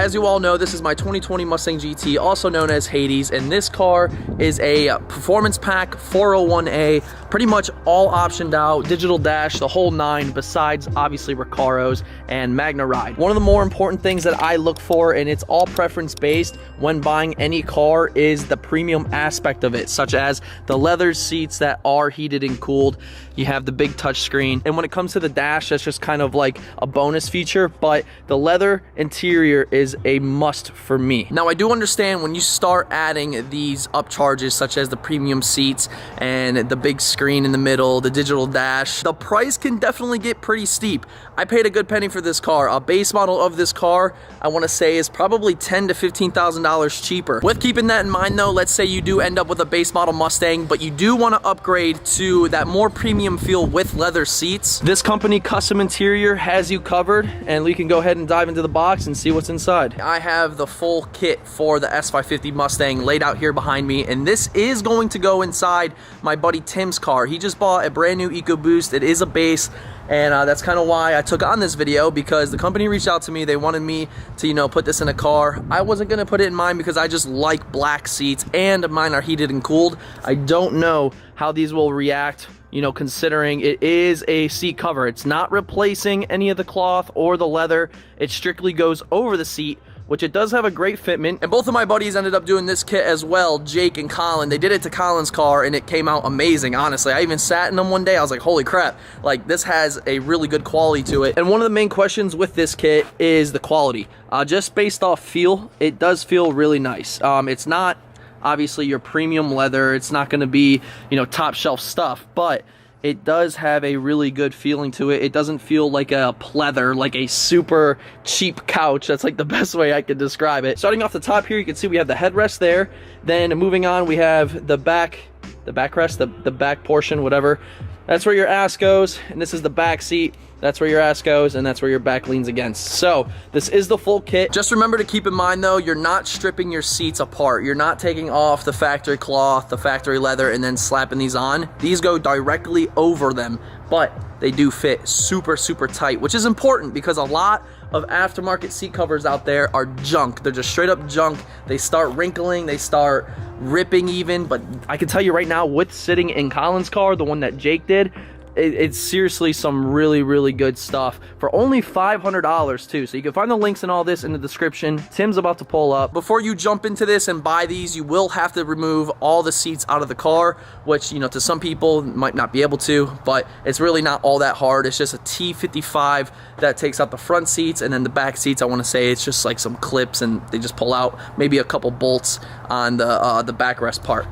as you all know, this is my 2020 Mustang GT, also known as Hades, and this car is a performance pack 401A, pretty much all optioned out, digital dash, the whole nine, besides obviously Recaros and Magna Ride. One of the more important things that I look for, and it's all preference based when buying any car, is the premium aspect of it, such as the leather seats that are heated and cooled. You have the big touch screen, and when it comes to the dash, that's just kind of like a bonus feature, but the leather interior is a must for me. Now, I do understand when you start adding these upcharges, such as the premium seats and the big screen in the middle, the digital dash, the price can definitely get pretty steep. I paid a good penny for this car. A base model of this car, I want to say, is probably $10,000 to $15,000 cheaper. With keeping that in mind though, let's say you do end up with a base model Mustang, but you do want to upgrade to that more premium feel with leather seats. This company, Kustom Interior, has you covered, and we can go ahead and dive into the box and see what's inside. I have the full kit for the S550 Mustang laid out here behind me, and this is going to go inside my buddy Tim's car. He just bought a brand new EcoBoost. It is a base, and that's kind of why I took on this video, because the company reached out to me. They wanted me to, you know, put this in a car. I wasn't gonna put it in mine because I just like black seats, and mine are heated and cooled. I don't know how these will react, you know, considering it is a seat cover. It's not replacing any of the cloth or the leather. It strictly goes over the seat, which it does have a great fitment. And both of my buddies ended up doing this kit as well, Jake and Colin. They did it to Colin's car, and it came out amazing, honestly. I even sat in them one day. I was like, holy crap, like, this has a really good quality to it. And one of the main questions with this kit is the quality. Just based off feel, it does feel really nice. It's not obviously your premium leather. It's not gonna be, you know, top shelf stuff, but it does have a really good feeling to it. It doesn't feel like a pleather, like a super cheap couch. That's like the best way I could describe it. Starting off the top here, you can see we have the headrest there. Then moving on, we have the backrest, the back portion, whatever. That's where your ass goes, and this is the back seat. That's where your ass goes, and that's where your back leans against. So this is the full kit. Just remember to keep in mind though, you're not stripping your seats apart. You're not taking off the factory cloth, the factory leather, and then slapping these on. These go directly over them, but they do fit super, super tight, which is important because a lot of aftermarket seat covers out there are junk. They're just straight up junk. They start wrinkling, they start ripping even, but I can tell you right now, with sitting in Colin's car, the one that Jake did, it's seriously some really, really good stuff for only $500 too. So you can find the links and all this in the description. Tim's about to pull up. Before you jump into this and buy these, you will have to remove all the seats out of the car, which, you know, to some people might not be able to, but it's really not all that hard. It's just a T55 that takes out the front seats, and then the back seats, I want to say it's just like some clips, and they just pull out maybe a couple bolts on the backrest part.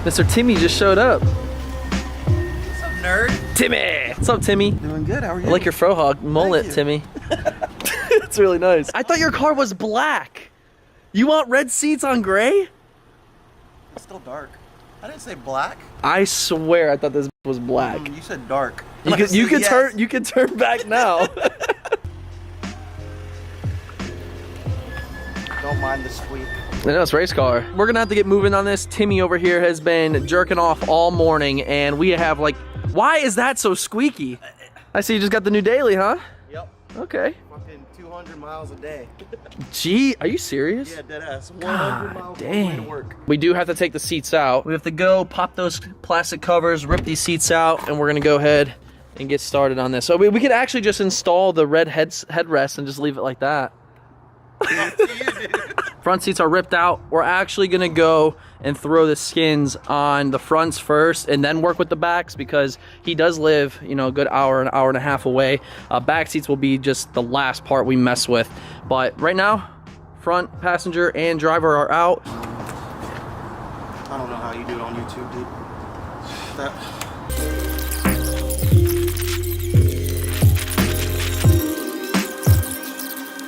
Mr. Timmy just showed up. Nerd. Timmy! What's up, Timmy? Doing good, how are you? I like your frohawk mullet, Timmy. It's really nice. I thought your car was black. You want red seats on gray? It's still dark. I didn't say black. I swear I thought this was black. You said dark. You can turn back now. Don't mind the squeak. I know, it's race car. We're gonna have to get moving on this. Timmy over here has been jerking off all morning, and we have like, why is that so squeaky? I see you just got the new daily, huh? Yep. Okay. Fucking 200 miles a day. Gee, are you serious? Yeah, deadass. 100 miles dang. to work. We do have to take the seats out. We have to go pop those plastic covers, rip these seats out, and we're gonna go ahead and get started on this. So we could actually just install the red headrest and just leave it like that. Front seats are ripped out. We're actually gonna go and throw the skins on the fronts first and then work with the backs, because he does live, you know, a good hour and a half away. Back seats will be just the last part we mess with. But right now, front passenger and driver are out. I don't know how you do it on YouTube, dude.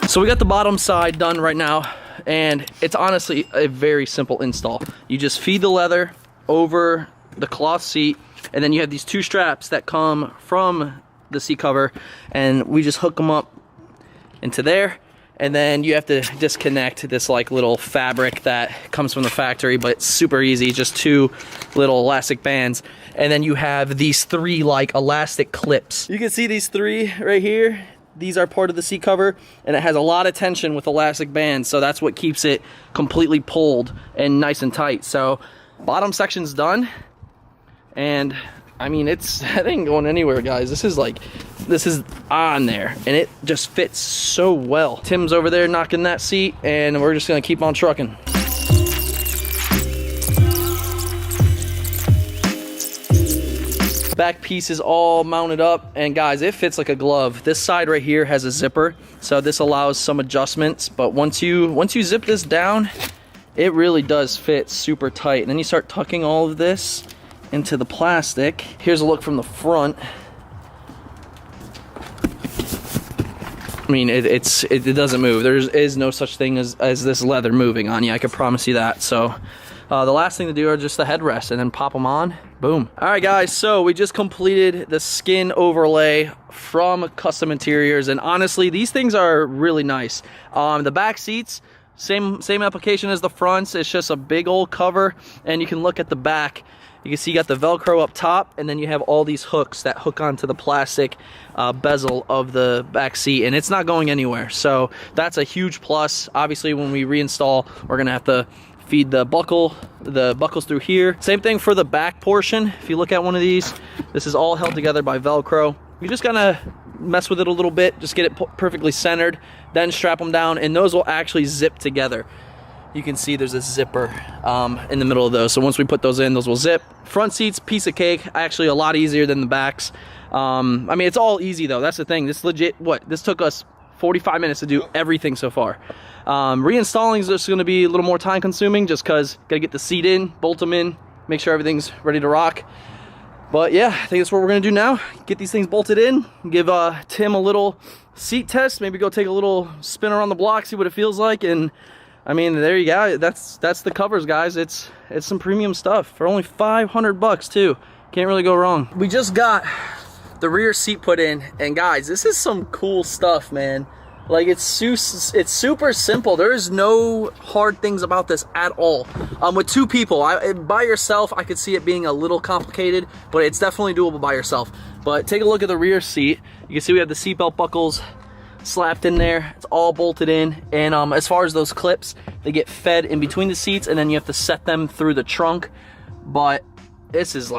So we got the bottom side done right now, and it's honestly a very simple install. You just feed the leather over the cloth seat, and then you have these two straps that come from the seat cover, and we just hook them up into there, and then you have to disconnect this like little fabric that comes from the factory, but it's super easy, just two little elastic bands. And then you have these three like elastic clips. You can see these three right here. these are part of the seat cover, and it has a lot of tension with elastic bands, so that's what keeps it completely pulled and nice and tight. So bottom section's done, and I mean, it ain't going anywhere, guys. This is on there, and it just fits so well. Tim's over there knocking that seat, and we're just gonna keep on trucking. Back piece is all mounted up, and guys, it fits like a glove. This side right here has a zipper, so this allows some adjustments, but once you zip this down, it really does fit super tight. And then you start tucking all of this into the plastic. Here's a look from the front. I mean, it doesn't move. There is no such thing as this leather moving on you, I can promise you that. So the last thing to do are just the headrests, and then pop them on, boom. All right, guys, so we just completed the skin overlay from Kustom Interiors, and honestly, these things are really nice. The back seats, same application as the fronts. It's just a big old cover, and you can look at the back. You can see you got the Velcro up top, and then you have all these hooks that hook onto the plastic bezel of the back seat, and it's not going anywhere. So that's a huge plus. Obviously, when we reinstall, we're gonna have to feed the buckles through here. Same thing for the back portion. If you look at one of these, this is all held together by Velcro. You just gotta mess with it a little bit, just get it perfectly centered, then strap them down, and those will actually zip together. You can see there's a zipper in the middle of those. So once we put those in, those will zip. Front seats, piece of cake. Actually a lot easier than the backs. I mean, it's all easy though. That's the thing. This legit, this took us 45 minutes to do everything so far. Reinstalling is just gonna be a little more time consuming, just cause gotta get the seat in, bolt them in, make sure everything's ready to rock. But yeah, I think that's what we're gonna do now. Get these things bolted in, give Tim a little seat test, maybe go take a little spin around the block, see what it feels like, and I mean, there you go. That's the covers, guys. It's some premium stuff for only 500 bucks too. Can't really go wrong. We just got the rear seat put in, and guys, this is some cool stuff, man. Like, it's super simple. There is no hard things about this at all. With two people, by yourself, I could see it being a little complicated, but it's definitely doable by yourself. But take a look at the rear seat. You can see we have the seatbelt buckles slapped in there. It's all bolted in, and as far as those clips, they get fed in between the seats, and then you have to set them through the trunk. But this is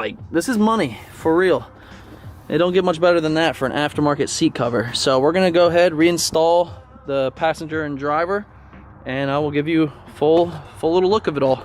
money for real. It don't get much better than that for an aftermarket seat cover. So we're gonna go ahead, reinstall the passenger and driver, and I will give you full little look of it all.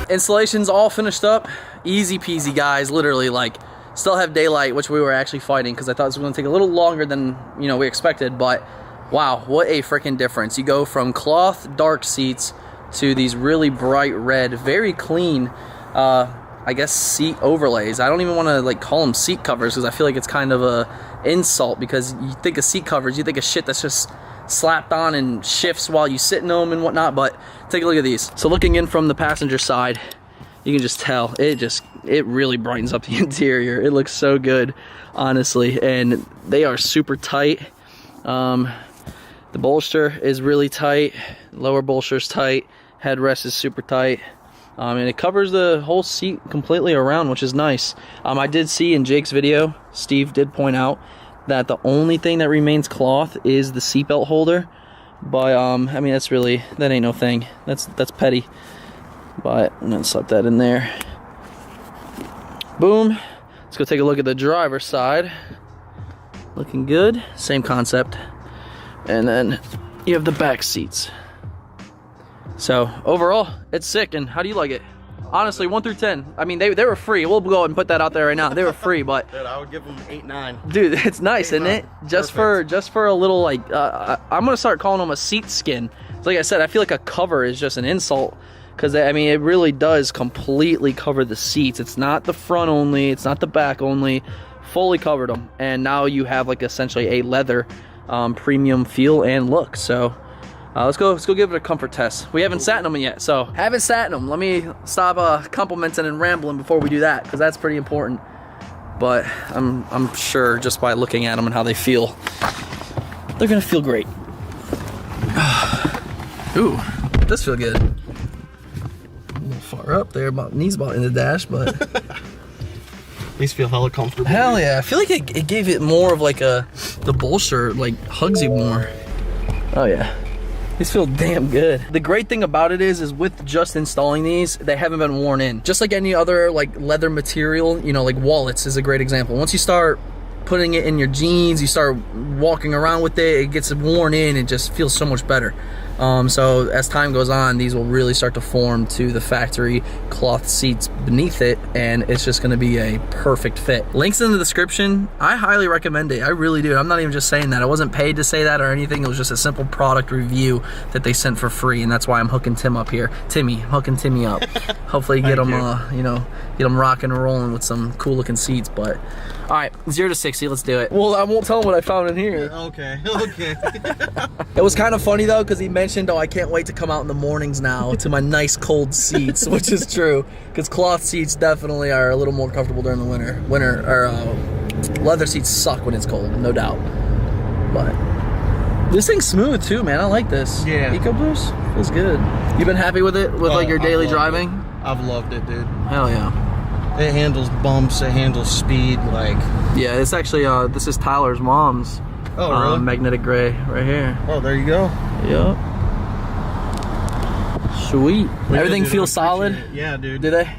Installation's all finished up, easy peasy, guys. Literally, like, still have daylight, which we were actually fighting because I thought it was going to take a little longer than we expected. But wow, what a freaking difference! You go from cloth dark seats to these really bright red, very clean, I guess, seat overlays. I don't even want to like call them seat covers because I feel like it's kind of a insult, because you think of seat covers, you think of shit that's just slapped on and shifts while you sit in them and whatnot. But take a look at these. So looking in from the passenger side, you can just tell it really brightens up the interior. It looks so good, honestly, and they are super tight. The bolster is really tight, lower bolster's tight, headrest is super tight, and it covers the whole seat completely around, which is nice. I did see in Jake's video, Steve did point out that the only thing that remains cloth is the seatbelt holder, but I mean, that ain't no thing. That's petty. But I'm gonna slap that in there. Boom. Let's go take a look at the driver's side. Looking good. Same concept. And then you have the back seats. So overall, it's sick. And how do you like it? Honestly, 1 through 10. I mean, they were free. We'll go ahead and put that out there right now. They were free, but dude, I would give them 8, 9. Dude, it's nice, isn't it? Just for a little, like, I'm gonna start calling them a seat skin. So like I said, I feel like a cover is just an insult, because I mean, it really does completely cover the seats. It's not the front only, it's not the back only, fully covered them, and now you have like essentially a leather premium feel and look. So let's go give it a comfort test. We haven't sat in them yet, so haven't sat in them. Let me stop complimenting and rambling before we do that, because that's pretty important. But I'm sure just by looking at them and how they feel, they're gonna feel great. Ooh, this feel good. A little far up there, knees about in the dash, but At least feel hella comfortable. hell yeah. I feel like it gave it more of like the bolster like hugs you more. Oh yeah. These feel damn good. The great thing about it is with just installing these, they haven't been worn in. Just like any other like leather material, you know, like wallets is a great example. Once you start putting it in your jeans, you start walking around with it, it gets worn in, it just feels so much better. So as time goes on, these will really start to form to the factory cloth seats beneath it, and it's just gonna be a perfect fit. Links in the description. I highly recommend it. I really do. I'm not even just saying that. I wasn't paid to say that or anything. It was just a simple product review that they sent for free, and that's why I'm hooking Tim up here. Hooking Timmy up. Hopefully get him, you know, get him rocking and rolling with some cool looking seats. But all right, 0 to 60, let's do it. Well, I won't tell him what I found in here. Okay. It was kind of funny though, because he mentioned, oh, I can't wait to come out in the mornings now to my nice cold seats, which is true, because cloth seats definitely are a little more comfortable during the winter. Leather seats suck when it's cold, no doubt. But this thing's smooth too, man. I like this. Yeah. EcoBoost feels good. You been happy with it, with like your daily driving? I've loved it, dude. Hell yeah. It handles bumps, it handles speed, like. Yeah, it's actually, this is Tyler's mom's. Oh, really? Magnetic gray right here. Oh, there you go. Yep. Sweet. Yeah, Everything dude, feels solid. Yeah, dude. Do they?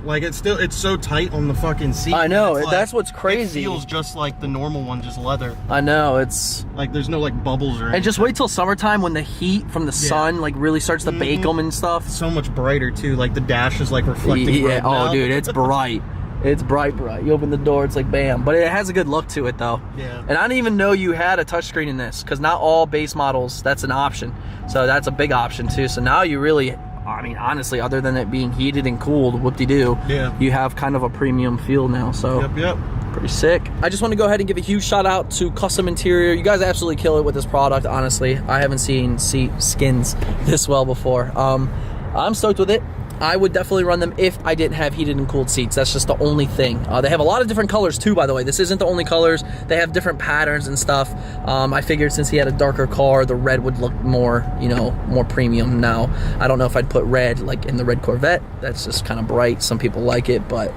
Like it's so tight on the fucking seat. I know, It's that's what's crazy. It feels just like the normal one, just leather. I know, it's... Like there's no like bubbles or anything. And just wait till summertime when the heat from the sun like really starts to bake them and stuff. So much brighter too, like the dash is like reflecting right now. Oh dude, it's bright. It's bright. You open the door, it's like bam. But it has a good look to it though. Yeah. And I didn't even know you had a touchscreen in this, because not all base models, that's an option. So that's a big option too. So now you really, I mean, honestly, other than it being heated and cooled, whoop-de-doo, yeah, you have kind of a premium feel now. So yep. Pretty sick. I just want to go ahead and give a huge shout out to Kustom Interior. You guys absolutely kill it with this product, honestly. I haven't seen seat skins this well before. I'm stoked with it. I would definitely run them if I didn't have heated and cooled seats. That's just the only thing. They have a lot of different colors too, by the way. This isn't the only colors. They have different patterns and stuff. I figured since he had a darker car, the red would look more, you know, more premium. Now, I don't know if I'd put red like in the red Corvette. That's just kind of bright. Some people like it, but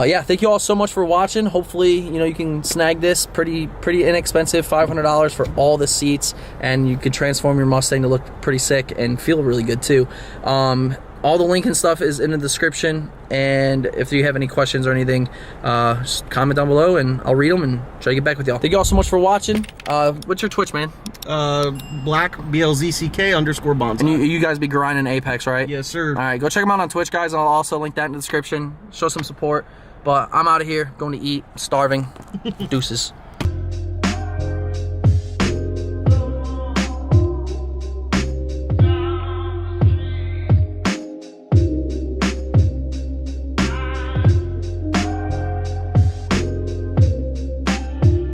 yeah, thank you all so much for watching. Hopefully, you know, you can snag this pretty inexpensive, $500 for all the seats, and you could transform your Mustang to look pretty sick and feel really good too. All the link and stuff is in the description, and if you have any questions or anything, just comment down below and I'll read them and try to get back with y'all. Thank you all so much for watching. What's your Twitch, man? Black BLZCK_Bonsai. And you guys be grinding Apex, right? Yes, sir. All right, go check them out on Twitch, guys. I'll also link that in the description. Show some support. But I'm out of here, going to eat, starving. Deuces.